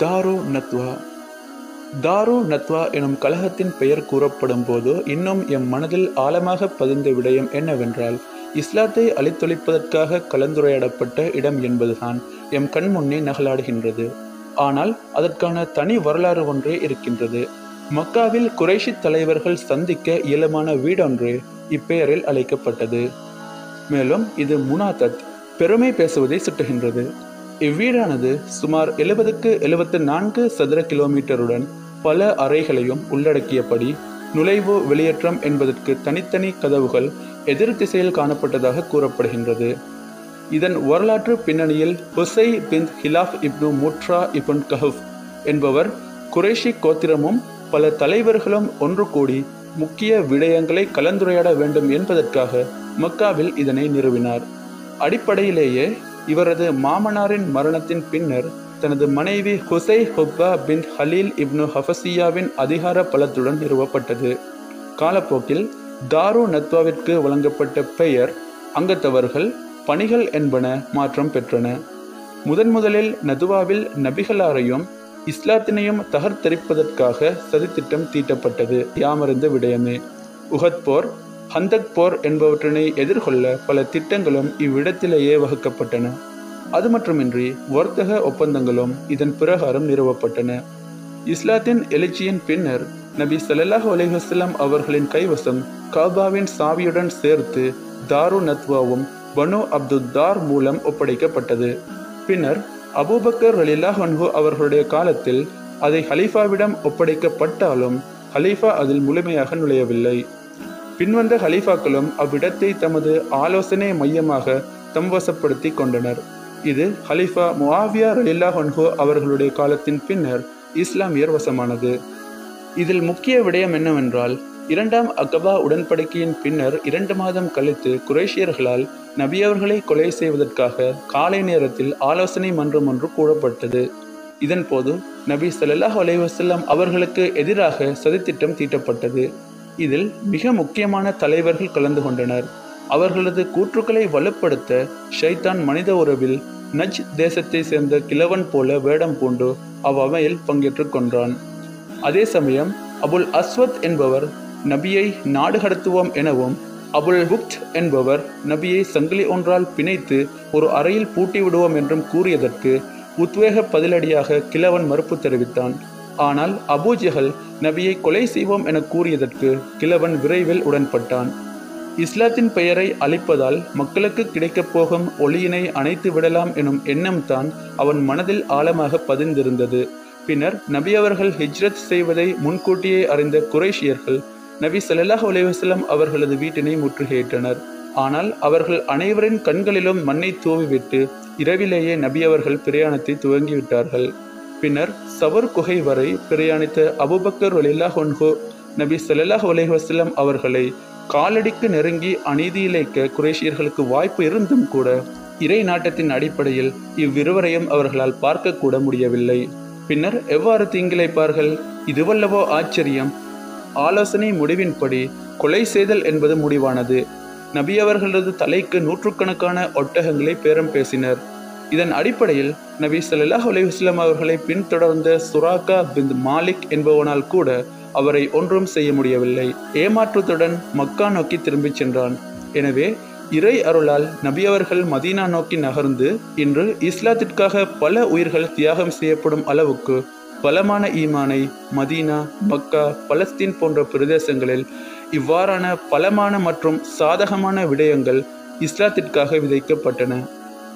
தாரு நத்வா. தாரு நத்வா எனும் கழகத்தின் பெயர் கூறப்படும் போது இன்னும் எம் மனதில் ஆழமாக பதிந்த விடயம் என்னவென்றால், இஸ்லாத்தை அழித்தொழிப்பதற்காக கலந்துரையாடப்பட்ட இடம் என்பதுதான் எம் கண்முன்னே நகலாடுகின்றது. ஆனால் அதற்கான தனி வரலாறு ஒன்றே இருக்கின்றது. மக்காவில் குறைஷி தலைவர்கள் சந்திக்க இயலுமான வீடொன்று இப்பெயரில் அழைக்கப்பட்டது. மேலும் இது முனாதத், பெருமை பேசுவதை சுட்டுகின்றது. இவ்வீடானது சுமார் 70-74 சதுர கிலோமீட்டருடன் பல அறைகளையும் உள்ளடக்கியபடி நுழைவு வெளியேற்றம் என்பதற்கு தனித்தனி கதவுகள் எதிர் திசையில் காணப்பட்டதாக கூறப்படுகின்றது. இதன் வரலாற்று பின்னணியில் ஹுசை பின் ஹிலாஃப் இப்னு முட்ரா இப்ன் கஹஃப் என்பவர் குறைஷி கோத்திரமும் பல தலைவர்களும் ஒன்று கூடி முக்கிய விடயங்களை கலந்துரையாட வேண்டும் என்பதற்காக மக்காவில் இதனை நிறுவினார். அடிப்படையிலேயே இவரது மாமனாரின் மரணத்தின் பின்னர் தனது மனைவி ஹுசை ஹுப்பா பின் ஹலீல் இப்னு ஹஃபசியாவின் அதிகார பலத்துடன் நிறுவப்பட்டது. காலப்போக்கில் தாரு நத்வாவிற்கு வழங்கப்பட்ட பெயர், அங்கத்தவர்கள், பணிகள் என்பன மாற்றம் பெற்றன. முதலில் நதுவாவில் நபிகளாரையும் இஸ்லாத்தினையும் தகர்த்தெரிப்பதற்காக சதித்திட்டம் தீட்டப்பட்டது யாமறிந்த விடயமே. உஹத் போர், ஹந்தக் போர் என்பவற்றினை எதிர்கொள்ள பல திட்டங்களும் இவ்விடத்திலேயே வகுக்கப்பட்டன. அது மட்டுமின்றி வர்த்தக ஒப்பந்தங்களும் இதன் பிரகாரம் நிறுவப்பட்டன. இஸ்லாத்தின் எழுச்சியின் பின்னர் நபி ஸல்லல்லாஹு அலைஹி வஸல்லம் அவர்களின் கைவசம் காபாவின் சாவியுடன் சேர்த்து தாரு நத்வாவும் பனு அப்துத்தார் மூலம் ஒப்படைக்கப்பட்டது. பின்னர் அபூபக்கர் ரலியல்லாஹு அன்ஹு அவர்களுடைய காலத்தில் அதை ஹலீஃபாவிடம் ஒப்படைக்கப்பட்டாலும் ஹலீஃபா அதில் முழுமையாக நுழையவில்லை. பின்வந்த ஹலீஃபாக்களும் அவ்விடத்தை தமது ஆலோசனை மையமாக தம்வசப்படுத்தி கொண்டனர். இது ஹலீஃபா முஆவியா ரலியல்லாஹு அன்ஹு அவர்களுடைய காலத்தின் பின்னர் இஸ்லாமியர் வசமானது. இதில் முக்கிய விடயம் என்னவென்றால், 2ஆம் அகபா உடன்படிக்கையின் பின்னர் 2 மாதம் கழித்து குறைஷியர்களால் நபியவர்களை கொலை செய்வதற்காக காலை நேரத்தில் ஆலோசனை மன்றம் ஒன்று கூடப்பட்டது. இதன் போது நபி ஸல்லல்லாஹு அலைஹி வஸல்லம் அவர்களுக்கு எதிராக சதித்திட்டம் தீட்டப்பட்டது. இதில் மிக முக்கியமான தலைவர்கள் கலந்து கொண்டனர். அவர்களது கூற்றுக்களை வலுப்படுத்த ஷைத்தான் மனித உறவில் நஜ் தேசத்தை சேர்ந்த கிழவன் போல வேடம் பூண்டு அவ்வமையில் பங்கேற்று கொண்டான். அதே சமயம் அபுல் அஸ்வத் என்பவர் நபியை நாடு கடத்துவோம் எனவும், அபுல் புக்த் என்பவர் நபியை சங்கிலி ஒன்றால் பிணைத்து ஒரு அறையில் பூட்டி விடுவோம் என்றும் கூறியதற்கு உத்வேக பதிலடியாக கிழவன் மறுப்பு தெரிவித்தான். ஆனால் அபூ ஜஹல் நபியை கொலை செய்வோம் என கூறியதற்கு கிழவன் விரைவில் உடன்பட்டான். இஸ்லாத்தின் பெயரை அழிப்பதால் மக்களுக்கு கிடைக்கப் போகும் ஒளியினை அணைத்து விடலாம் எனும் எண்ணம்தான் அவன் மனதில் ஆழமாக பதிந்திருந்தது. பின்னர் நபி அவர்கள் ஹிஜ்ரத் செய்வதை முன்கூட்டியே அறிந்த குறைஷியர்கள் நபி ஸல்லல்லாஹு அலைஹி வஸல்லம் அவர்களது வீட்டினை முற்றுகையிட்டனர். ஆனால் அவர்கள் அனைவரின் கண்களிலும் மண்ணை தூவிவிட்டு இரவிலேயே நபி அவர்கள் பிரயாணத்தை துவங்கிவிட்டார்கள். பின்னர் சவர் குகை வரை பிரயாணித்த அபூபக்கர் ரலியல்லாஹு அன்ஹு நபி ஸல்லல்லாஹு அலைஹி வஸல்லம் அவர்களை காலடிக்கு நெருங்கி அநீதியிழைக்க குறைஷியர்களுக்கு வாய்ப்பு இருந்தும் கூட இறை நாட்டத்தின் அடிப்படையில் இவ்விருவரையும் அவர்களால் பார்க்க கூட முடியவில்லை. பின்னர் எவ்வாறு தீங்கிழைப்பார்கள்? இதுவல்லவோ ஆச்சரியம். ஆலோசனை முடிவின்படி கொலை செய்தல் என்பது முடிவானது. நபி அவர்களது தலைக்கு 100கணக்கான ஒட்டகங்களை பேரம் பேசினர். இதன் அடிப்படையில் நபி ஸல்லல்லாஹு அலைஹி வஸல்லம் அவர்களை பின்தொடர்ந்த சுராகா பின் மாலிக் என்பவனால் கூட அவரை ஒன்றும் செய்ய முடியவில்லை. ஏமாற்றத்துடன் மக்கா நோக்கி திரும்பிச் சென்றான். எனவே இறை அருளால் நபி அவர்கள் மதீனா நோக்கி நகர்ந்து இன்று இஸ்லாத்திற்காக பல உயிர்கள் தியாகம் செய்யப்படும் அளவுக்கு பலமான ஈமானை மதீனா, மக்கா, பலஸ்தீன் போன்ற பிரதேசங்களில் இவ்வாறான பலமான மற்றும் சாதகமான விடயங்கள் இஸ்லாத்திற்காக விதைக்கப்பட்டன.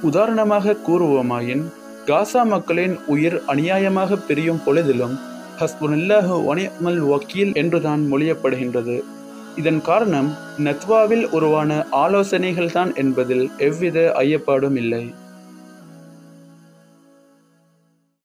உதாரணமாக கூறுவோமாயின், காசா மக்களின் உயிர் அநியாயமாக பிரியும் பொழுதிலும் ஹஸ்புனல்லாஹு வ நிஅமல் வக்கீல் என்றுதான் மொழியப்படுகின்றது. இதன் காரணம் நத்வாவில் உருவான ஆலோசனைகள்தான் என்பதில் எவ்வித ஐயப்பாடும் இல்லை.